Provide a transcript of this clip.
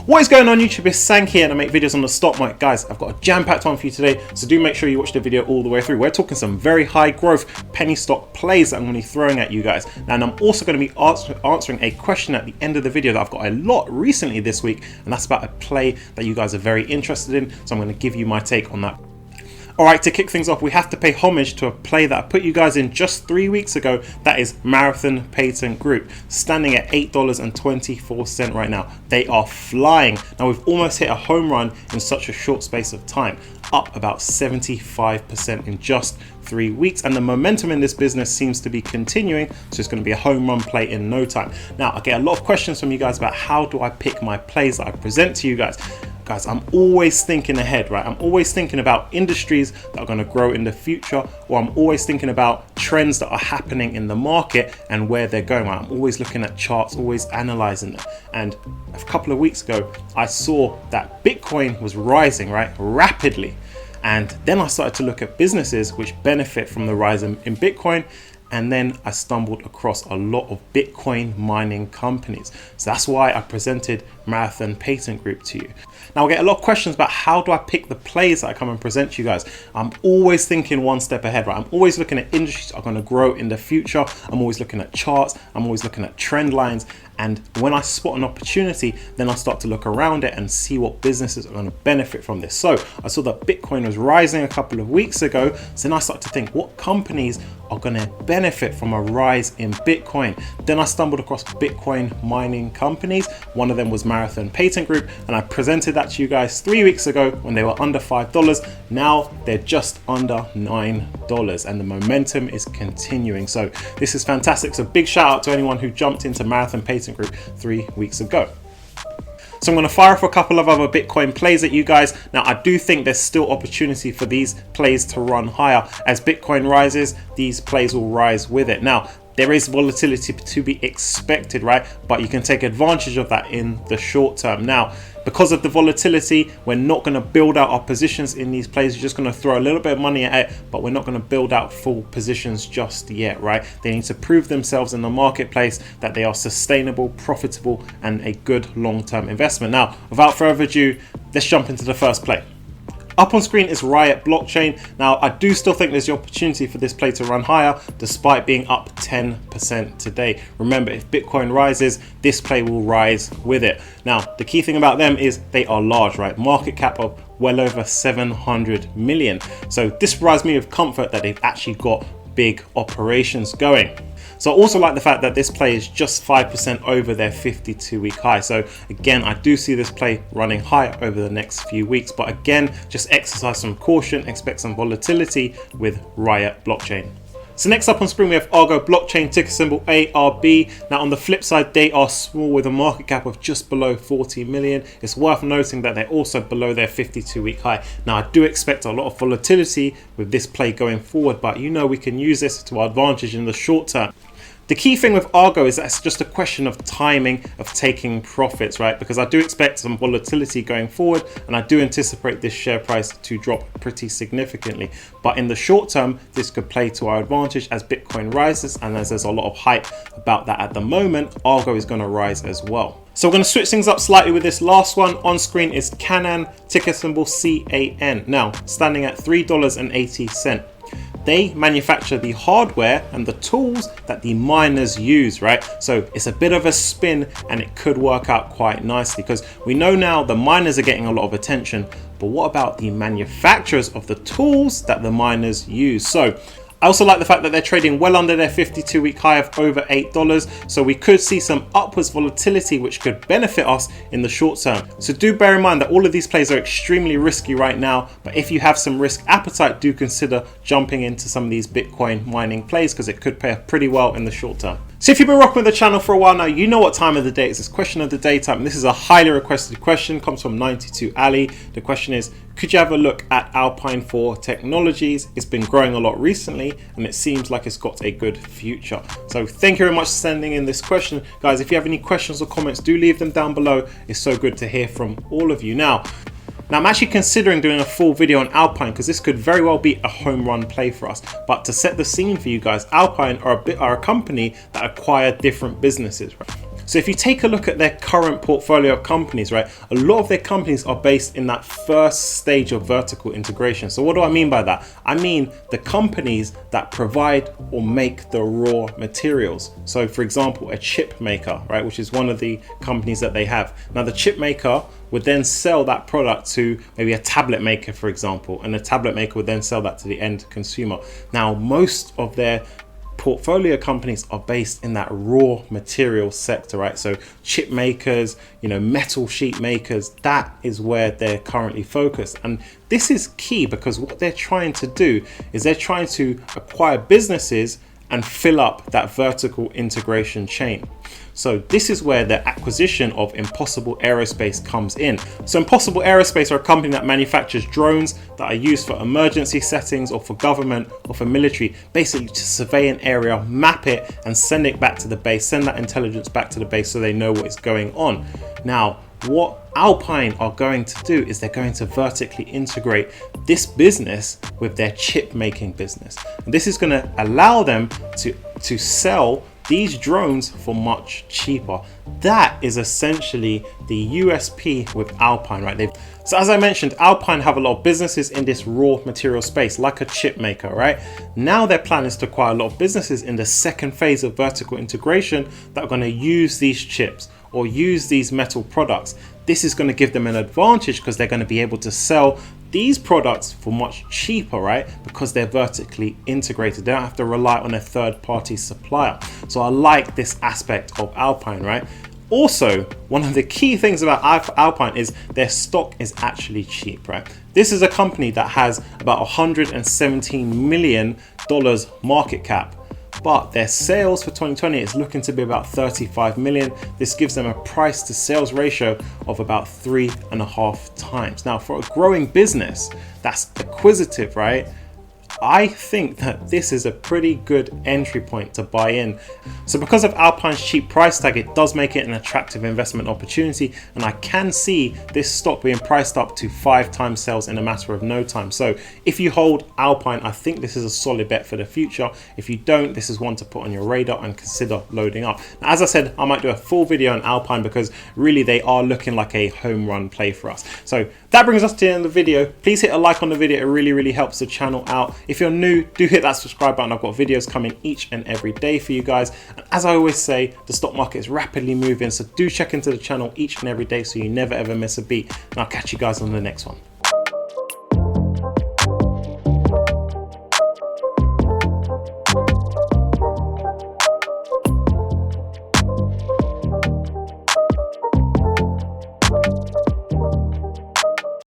What is going on YouTube? It's Sankey and I make videos on the stock market. Guys, I've got a jam-packed one for you today, so do make sure you watch the video all the way through. We're talking some very high growth penny stock plays that I'm going to be throwing at you guys. And I'm also going to be answering a question at the end of the video that I've got a lot recently this week, and that's about a play that you guys are very interested in, so I'm going to give you my take on that. Alright, to kick things off, we have to pay homage to a play that I put you guys in just 3 weeks ago. That is Marathon Patent Group, standing at $8.24 right now. They are flying. Now we've almost hit a home run in such a short space of time, up about 75% in just 3 weeks, and the momentum in this business seems to be continuing, so it's going to be a home run play in no time. Now I get a lot of questions from you guys about how do I pick my plays that I present to you guys. Guys, I'm always thinking ahead, right? I'm always thinking about industries that are going to grow in the future, or I'm always thinking about trends that are happening in the market and where they're going. Right? I'm always looking at charts, always analyzing them. And a couple of weeks ago, I saw that Bitcoin was rising, right, rapidly. And then I started to look at businesses which benefit from the rise in Bitcoin. And then I stumbled across a lot of Bitcoin mining companies. So that's why I presented Marathon Patent Group to you. Now I get a lot of questions about how do I pick the plays that I come and present to you guys. I'm always thinking one step ahead, right? I'm always looking at industries that are going to grow in the future. I'm always looking at charts. I'm always looking at trend lines. And when I spot an opportunity, then I start to look around it and see what businesses are going to benefit from this. So I saw that Bitcoin was rising a couple of weeks ago. So then I started to think, what companies are going to benefit from a rise in Bitcoin? Then I stumbled across Bitcoin mining companies. One of them was Marathon Patent Group, and I presented that to you guys 3 weeks ago when they were under $5. Now they're just under $9, and the momentum is continuing. So this is fantastic. So big shout out to anyone who jumped into Marathon Patent Group 3 weeks ago. So I'm going to fire off a couple of other Bitcoin plays at you guys. Now I do think there's still opportunity for these plays to run higher. As Bitcoin rises, these plays will rise with it. Now there is volatility to be expected, right? But you can take advantage of that in the short term. Now, because of the volatility, we're not going to build out our positions in these plays. We're just going to throw a little bit of money at it, but we're not going to build out full positions just yet, right? They need to prove themselves in the marketplace that they are sustainable, profitable, and a good long-term investment. Now, without further ado, let's jump into the first play. Up on screen is Riot Blockchain. Now, I do still think there's the opportunity for this play to run higher despite being up 10% today. Remember, if Bitcoin rises, this play will rise with it. Now, the key thing about them is they are large, right? Market cap of well over 700 million. So this provides me with comfort that they've actually got big operations going. So I also like the fact that this play is just 5% over their 52-week high. So again, I do see this play running higher over the next few weeks. But again, just exercise some caution, expect some volatility with Riot Blockchain. So next up on screen, we have Argo Blockchain, ticker symbol ARB. Now on the flip side, they are small with a market cap of just below 40 million. It's worth noting that they're also below their 52-week high. Now I do expect a lot of volatility with this play going forward, but you know we can use this to our advantage in the short term. The key thing with Argo is that it's just a question of timing of taking profits, right? Because I do expect some volatility going forward, and I do anticipate this share price to drop pretty significantly. But in the short term, this could play to our advantage as Bitcoin rises, and as there's a lot of hype about that at the moment, Argo is going to rise as well. So we're going to switch things up slightly with this last one. On screen is Canon, ticker symbol CAN. Now, standing at $3.80. They manufacture the hardware and the tools that the miners use, right? So it's a bit of a spin, and it could work out quite nicely because we know now the miners are getting a lot of attention, but what about the manufacturers of the tools that the miners use? So I also like the fact that they're trading well under their 52-week high of over $8, so we could see some upwards volatility which could benefit us in the short term. So do bear in mind that all of these plays are extremely risky right now, but if you have some risk appetite, do consider jumping into some of these Bitcoin mining plays because it could pay pretty well in the short term. So if you've been rocking with the channel for a while now, you know what time of the day it is. It's question of the day time. This is a highly requested question, comes from 92 Ali. The question is, could you have a look at Alpine 4 Technologies? It's been growing a lot recently and it seems like it's got a good future. So thank you very much for sending in this question. Guys, if you have any questions or comments, do leave them down below. It's so good to hear from all of you. Now I'm actually considering doing a full video on Alpine because this could very well be a home run play for us. But to set the scene for you guys, Alpine are a company that acquire different businesses, right? So if you take a look at their current portfolio of companies, right, a lot of their companies are based in that first stage of vertical integration. So what do I mean by that? I mean the companies that provide or make the raw materials. So for example, a chip maker, right, which is one of the companies that they have. Now the chip maker would then sell that product to maybe a tablet maker, for example, and the tablet maker would then sell that to the end consumer. Now most of their portfolio companies are based in that raw material sector, right? So chip makers, metal sheet makers, that is where they're currently focused. And this is key because what they're trying to do is they're trying to acquire businesses and fill up that vertical integration chain. So this is where the acquisition of Impossible Aerospace comes in. So Impossible Aerospace are a company that manufactures drones that are used for emergency settings or for government or for military, basically to survey an area, map it and send it back to the base, send that intelligence back to the base so they know what is going on. Now, what Alpine are going to do is they're going to vertically integrate this business with their chip making business. And this is going to allow them to sell these drones for much cheaper. That is essentially the USP with Alpine, right? So as I mentioned, Alpine have a lot of businesses in this raw material space, like a chip maker, right? Now their plan is to acquire a lot of businesses in the second phase of vertical integration that are going to use these chips or use these metal products. This is going to give them an advantage because they're going to be able to sell these products for much cheaper, right? Because they're vertically integrated. They don't have to rely on a third-party supplier. So I like this aspect of Alpine, right? Also, one of the key things about Alpine is their stock is actually cheap, right? This is a company that has about $117 million market cap, but their sales for 2020 is looking to be about 35 million. This gives them a price to sales ratio of about 3.5 times. Now, for a growing business that's acquisitive, right? I think that this is a pretty good entry point to buy in. So because of Alpine's cheap price tag, it does make it an attractive investment opportunity, and I can see this stock being priced up to 5 times sales in a matter of no time. So if you hold Alpine, I think this is a solid bet for the future. If you don't, this is one to put on your radar and consider loading up. Now, as I said, I might do a full video on Alpine because really they are looking like a home run play for us. So that brings us to the end of the video. Please hit a like on the video. It really helps the channel out. If you're new, do hit that subscribe button. I've got videos coming each and every day for you guys. And as I always say, the stock market is rapidly moving, so do check into the channel each and every day so you never ever miss a beat. And I'll catch you guys on the next one.